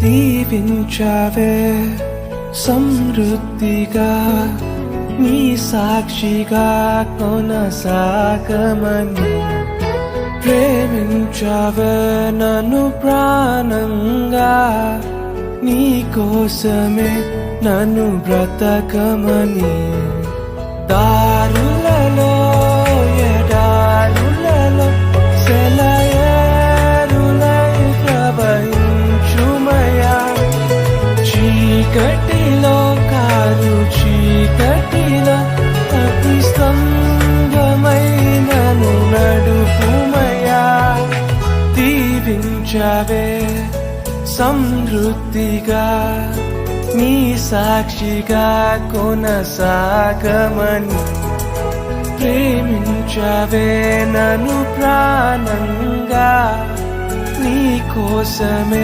దీవించావే సమృద్ధిగా నీ సాక్షిగా కొనసాగమని ప్రేమించావే నన్ను ప్రాణంగా నీ కోసమే నన్ను బ్రతకమని దారులలో ఎడారులలో సెలయేరులై ప్రవహించుమయా చీకటిలో కారు చీకటిలో అతి స్తంభమై నన్ను నడుపుమయా దీవించావే సమృద్ధిగా నీ సాక్షిగా కొనసాగమని ప్రేమించావే నన్ను ప్రాణంగా నీ కోసమే